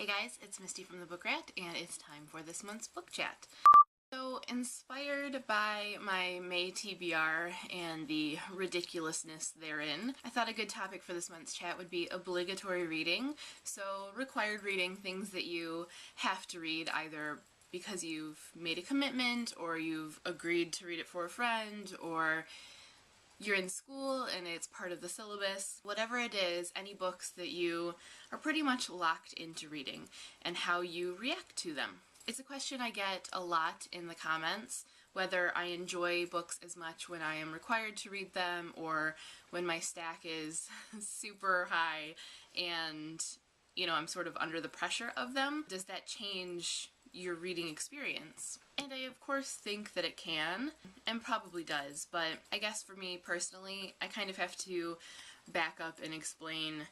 Hey guys, it's Misty from the Book Rat, and it's time for this month's book chat. So, inspired by my May TBR and the ridiculousness therein, I thought a good topic for this month's chat would be obligatory reading. So, required reading, things that you have to read either because you've made a commitment, or you've agreed to read it for a friend, or you're in school and it's part of the syllabus. Whatever it is, any books that you are pretty much locked into reading and how you react to them. It's a question I get a lot in the comments, whether I enjoy books as much when I am required to read them or when my stack is super high and, I'm sort of under the pressure of them. Does that change your reading experience? And I of course think that it can, and probably does, but I guess for me personally, I kind of have to back up and explain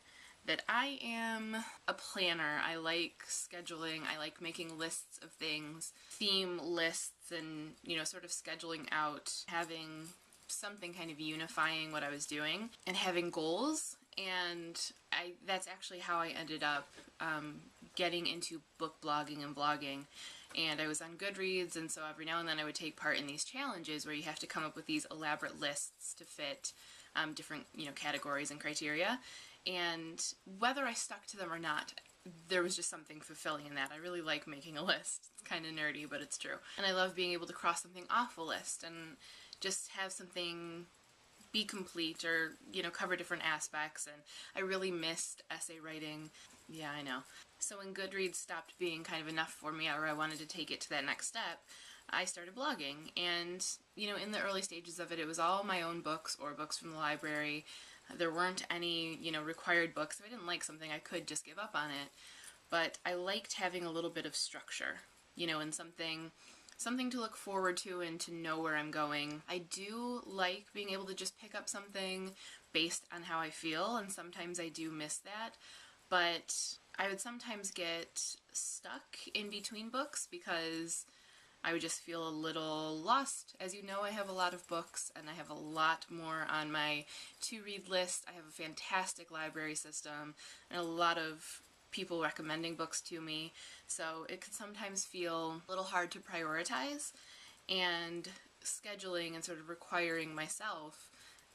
that I am a planner. I like scheduling, I like making lists of things, theme lists, and sort of scheduling out, having something kind of unifying what I was doing, and having goals. And that's actually how I ended up getting into book blogging and blogging. And I was on Goodreads, and so every now and then I would take part in these challenges where you have to come up with these elaborate lists to fit different categories and criteria. And whether I stuck to them or not, there was just something fulfilling in that. I really like making a list. It's kind of nerdy, but it's true. And I love being able to cross something off a list and just have something be complete, or cover different aspects. And I really missed essay writing. Yeah, I know. So when Goodreads stopped being kind of enough for me, or I wanted to take it to that next step, I started blogging. And in the early stages of it, it was all my own books or books from the library. There weren't any required books. If I didn't like something, I could just give up on it. But I liked having a little bit of structure, and something to look forward to and to know where I'm going. I do like being able to just pick up something based on how I feel, and sometimes I do miss that, but I would sometimes get stuck in between books because I would just feel a little lost. As you know, I have a lot of books, and I have a lot more on my to-read list. I have a fantastic library system and a lot of people recommending books to me, so it could sometimes feel a little hard to prioritize, and scheduling and sort of requiring myself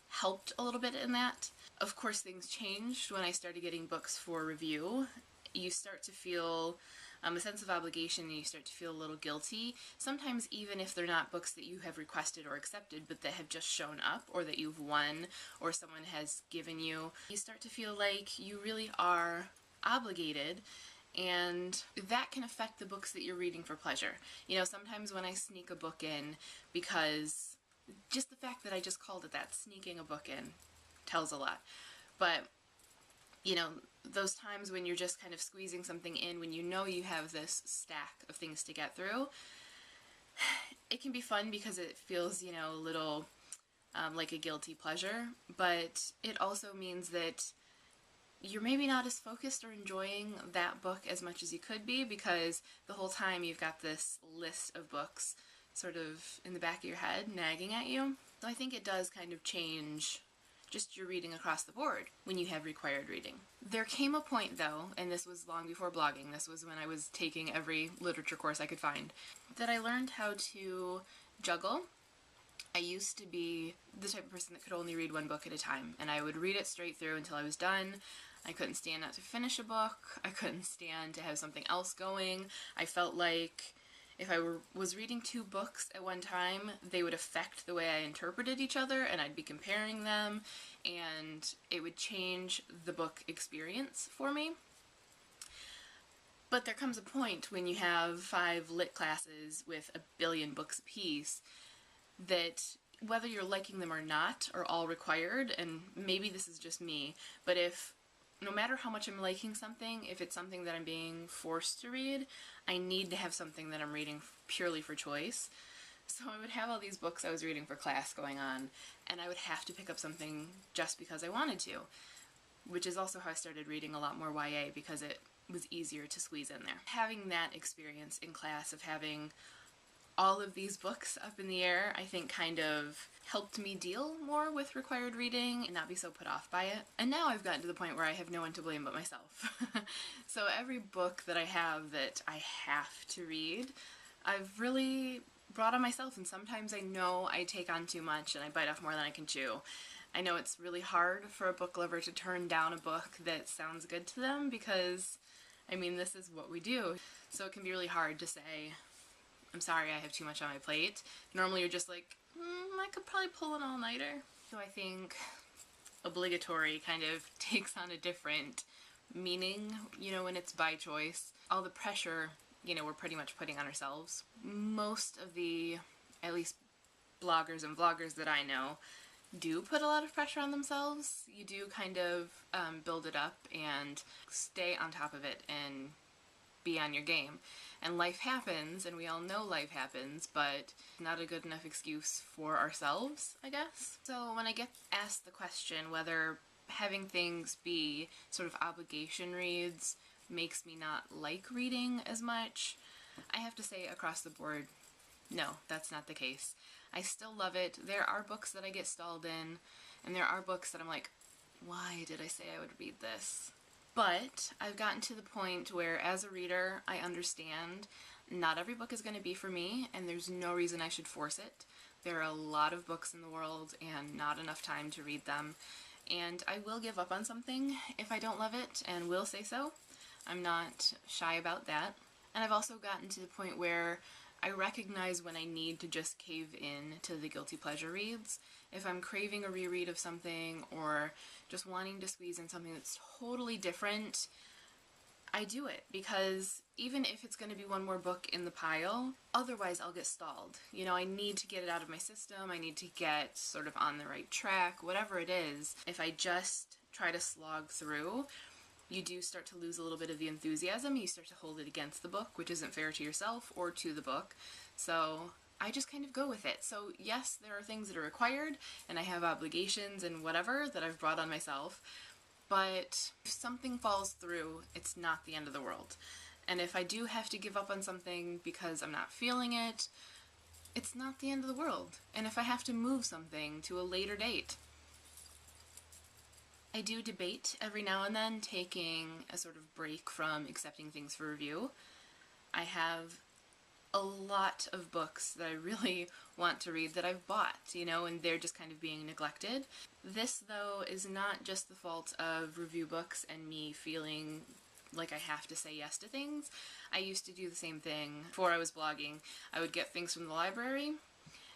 helped a little bit in that. Of course, things changed when I started getting books for review. You start to feel a sense of obligation, and you start to feel a little guilty, sometimes even if they're not books that you have requested or accepted, but that have just shown up, or that you've won, or someone has given you. You start to feel like you really are obligated, and that can affect the books that you're reading for pleasure. Sometimes when I sneak a book in, because just the fact that I just called it that, sneaking a book in, tells a lot. But those times when you're just kind of squeezing something in, when you have this stack of things to get through, it can be fun because it feels, a little like a guilty pleasure, but it also means that you're maybe not as focused or enjoying that book as much as you could be, because the whole time you've got this list of books sort of in the back of your head nagging at you. So I think it does kind of change just your reading across the board when you have required reading. There came a point though, and this was long before blogging, this was when I was taking every literature course I could find, that I learned how to juggle. I used to be the type of person that could only read one book at a time, and I would read it straight through until I was done. I couldn't stand not to finish a book. I couldn't stand to have something else going. I felt like if I was reading two books at one time, they would affect the way I interpreted each other, and I'd be comparing them, and it would change the book experience for me. But there comes a point when you have 5 lit classes with a billion books apiece that whether you're liking them or not are all required, and maybe this is just me, but no matter how much I'm liking something, if it's something that I'm being forced to read, I need to have something that I'm reading purely for choice. So I would have all these books I was reading for class going on, and I would have to pick up something just because I wanted to, which is also how I started reading a lot more YA, because it was easier to squeeze in there. Having that experience in class of having all of these books up in the air, I think kind of helped me deal more with required reading and not be so put off by it. And now I've gotten to the point where I have no one to blame but myself. So every book that I have that I have to read, I've really brought on myself, and sometimes I know I take on too much and I bite off more than I can chew. I know it's really hard for a book lover to turn down a book that sounds good to them because, I mean, this is what we do. So it can be really hard to say, I'm sorry, I have too much on my plate. Normally you're just like, I could probably pull an all-nighter. So I think Obligatory kind of takes on a different meaning, you know, when it's by choice. All the pressure, you know, we're pretty much putting on ourselves. Most of the, at least bloggers and vloggers that I know, do put a lot of pressure on themselves. You do kind of build it up and stay on top of it and be on your game. And life happens, and we all know life happens, but not a good enough excuse for ourselves, I guess. So when I get asked the question whether having things be sort of obligation reads makes me not like reading as much, I have to say across the board, no, that's not the case. I still love it. There are books that I get stalled in, and there are books that I'm like, why did I say I would read this? But I've gotten to the point where, as a reader, I understand not every book is going to be for me, and there's no reason I should force it. There are a lot of books in the world, and not enough time to read them. And I will give up on something if I don't love it, and will say so. I'm not shy about that. And I've also gotten to the point where I recognize when I need to just cave in to the guilty pleasure reads. If I'm craving a reread of something or just wanting to squeeze in something that's totally different, I do it, because even if it's going to be one more book in the pile, otherwise I'll get stalled. You know, I need to get it out of my system, I need to get sort of on the right track, whatever it is. If I just try to slog through, you do start to lose a little bit of the enthusiasm. You start to hold it against the book, which isn't fair to yourself or to the book. So I just kind of go with it. So yes, there are things that are required, and I have obligations and whatever that I've brought on myself, but if something falls through, it's not the end of the world. And if I do have to give up on something because I'm not feeling it, it's not the end of the world. And if I have to move something to a later date, I do debate every now and then taking a sort of break from accepting things for review. I have a lot of books that I really want to read that I've bought, you know, and they're just kind of being neglected. This, though, is not just the fault of review books and me feeling like I have to say yes to things. I used to do the same thing before I was blogging. I would get things from the library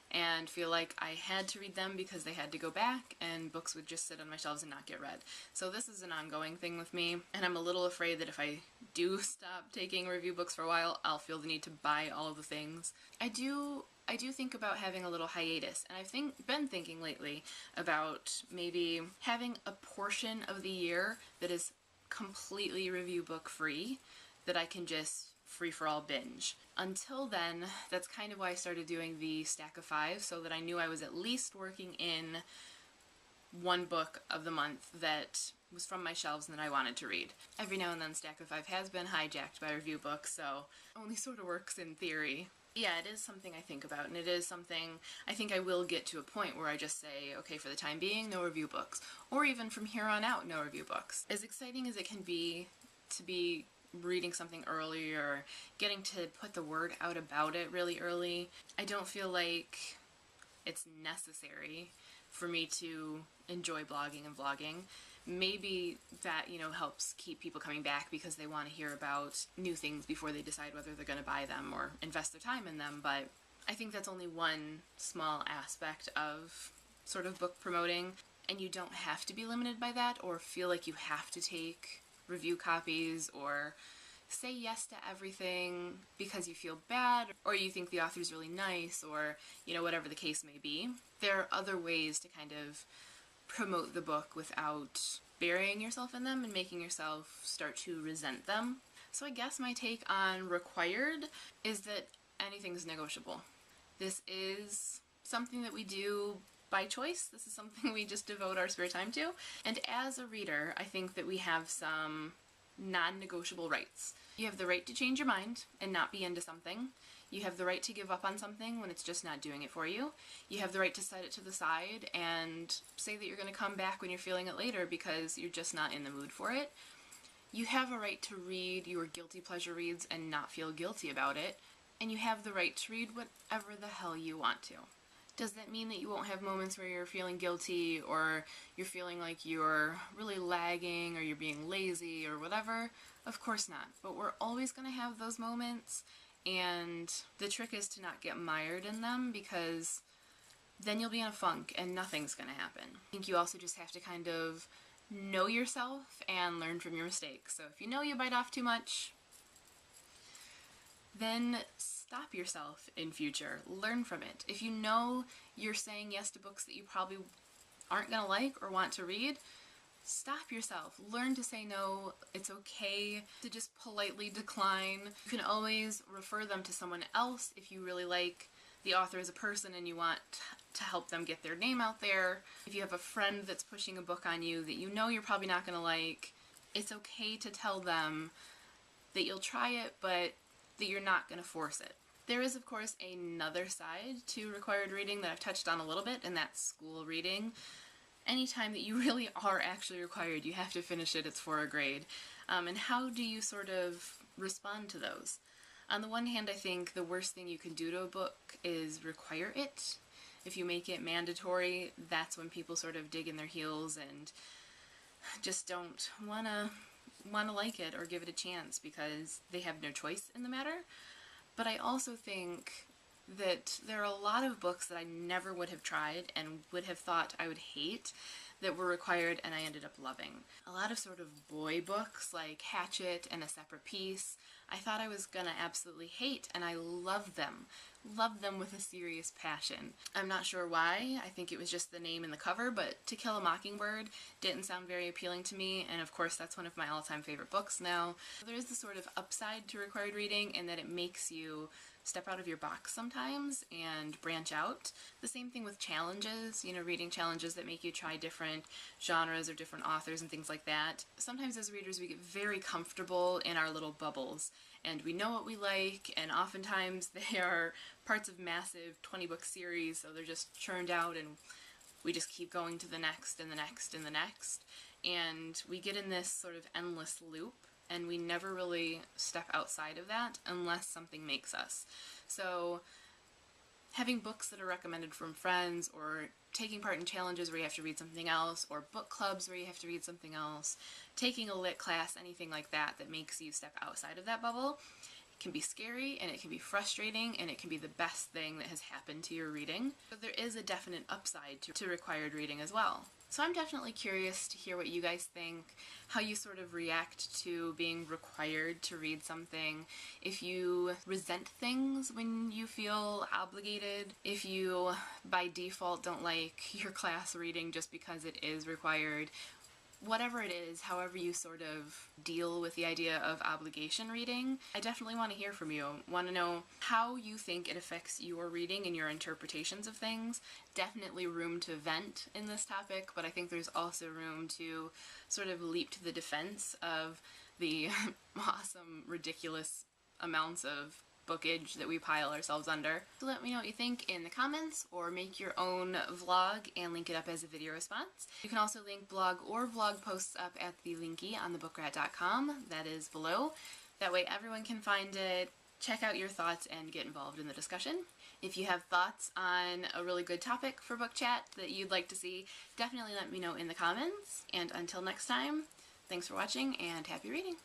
and feel like I had to read them because they had to go back, and books would just sit on my shelves and not get read. So this is an ongoing thing with me, and I'm a little afraid that if I do stop taking review books for a while, I'll feel the need to buy all of the things. I do think about having a little hiatus, and I've been thinking lately about maybe having a portion of the year that is completely review book free, that I can just free-for-all binge. Until then, that's kind of why I started doing the stack of 5, so that I knew I was at least working in one book of the month that was from my shelves and that I wanted to read. Every now and then stack of 5 has been hijacked by review books, so only sort of works in theory. Yeah, it is something I think about, and it is something I think I will get to a point where I just say, okay, for the time being, no review books. Or even from here on out, no review books. As exciting as it can be to be reading something early or getting to put the word out about it really early, I don't feel like it's necessary for me to enjoy blogging and vlogging. Maybe that, you know, helps keep people coming back because they want to hear about new things before they decide whether they're going to buy them or invest their time in them, but I think that's only one small aspect of sort of book promoting, and you don't have to be limited by that or feel like you have to take review copies or say yes to everything because you feel bad or you think the author's really nice or, you know, whatever the case may be. There are other ways to kind of promote the book without burying yourself in them and making yourself start to resent them. So I guess my take on required is that anything's negotiable. This is something that we do by choice. This is something we just devote our spare time to. And as a reader, I think that we have some non-negotiable rights. You have the right to change your mind and not be into something. You have the right to give up on something when it's just not doing it for you. You have the right to set it to the side and say that you're going to come back when you're feeling it later because you're just not in the mood for it. You have a right to read your guilty pleasure reads and not feel guilty about it. And you have the right to read whatever the hell you want to. Does that mean that you won't have moments where you're feeling guilty or you're feeling like you're really lagging or you're being lazy or whatever? Of course not. But we're always going to have those moments, and the trick is to not get mired in them, because then you'll be in a funk and nothing's going to happen. I think you also just have to kind of know yourself and learn from your mistakes. So if you know you bite off too much, then stop yourself in future. Learn from it. If you know you're saying yes to books that you probably aren't going to like or want to read, stop yourself. Learn to say no. It's okay to just politely decline. You can always refer them to someone else if you really like the author as a person and you want to help them get their name out there. If you have a friend that's pushing a book on you that you know you're probably not going to like, it's okay to tell them that you'll try it, but that you're not going to force it. There is, of course, another side to required reading that I've touched on a little bit, and that's school reading. Anytime that you really are actually required, you have to finish it, it's for a grade. And how do you sort of respond to those? On the one hand, I think the worst thing you can do to a book is require it. If you make it mandatory, that's when people sort of dig in their heels and just don't want to like it or give it a chance because they have no choice in the matter. But I also think that there are a lot of books that I never would have tried and would have thought I would hate that were required and I ended up loving. A lot of sort of boy books like Hatchet and A Separate Piece, I thought I was gonna absolutely hate, and I love them. Love them with a serious passion. I'm not sure why. I think it was just the name and the cover, but To Kill a Mockingbird didn't sound very appealing to me, and of course that's one of my all-time favorite books now. There is the sort of upside to required reading in that it makes you step out of your box sometimes and branch out. The same thing with challenges, you know, reading challenges that make you try different genres or different authors and things like that. Sometimes as readers we get very comfortable in our little bubbles and we know what we like, and oftentimes they are parts of massive 20-book series, so they're just churned out and we just keep going to the next and the next and the next, and we get in this sort of endless loop and we never really step outside of that unless something makes us. So having books that are recommended from friends, or taking part in challenges where you have to read something else, or book clubs where you have to read something else, taking a lit class, anything like that that makes you step outside of that bubble, it can be scary and it can be frustrating and it can be the best thing that has happened to your reading. But there is a definite upside to required reading as well. So I'm definitely curious to hear what you guys think, how you sort of react to being required to read something, if you resent things when you feel obligated, if you by default don't like your class reading just because it is required. Whatever it is, however you sort of deal with the idea of obligation reading, I definitely want to hear from you. Want to know how you think it affects your reading and your interpretations of things. Definitely room to vent in this topic, but I think there's also room to sort of leap to the defense of the awesome, ridiculous amounts of bookage that we pile ourselves under. So let me know what you think in the comments, or make your own vlog and link it up as a video response. You can also link blog or vlog posts up at the linky on the BookRat.com. That is below. That way everyone can find it, check out your thoughts, and get involved in the discussion. If you have thoughts on a really good topic for book chat that you'd like to see, definitely let me know in the comments. And until next time, thanks for watching and happy reading!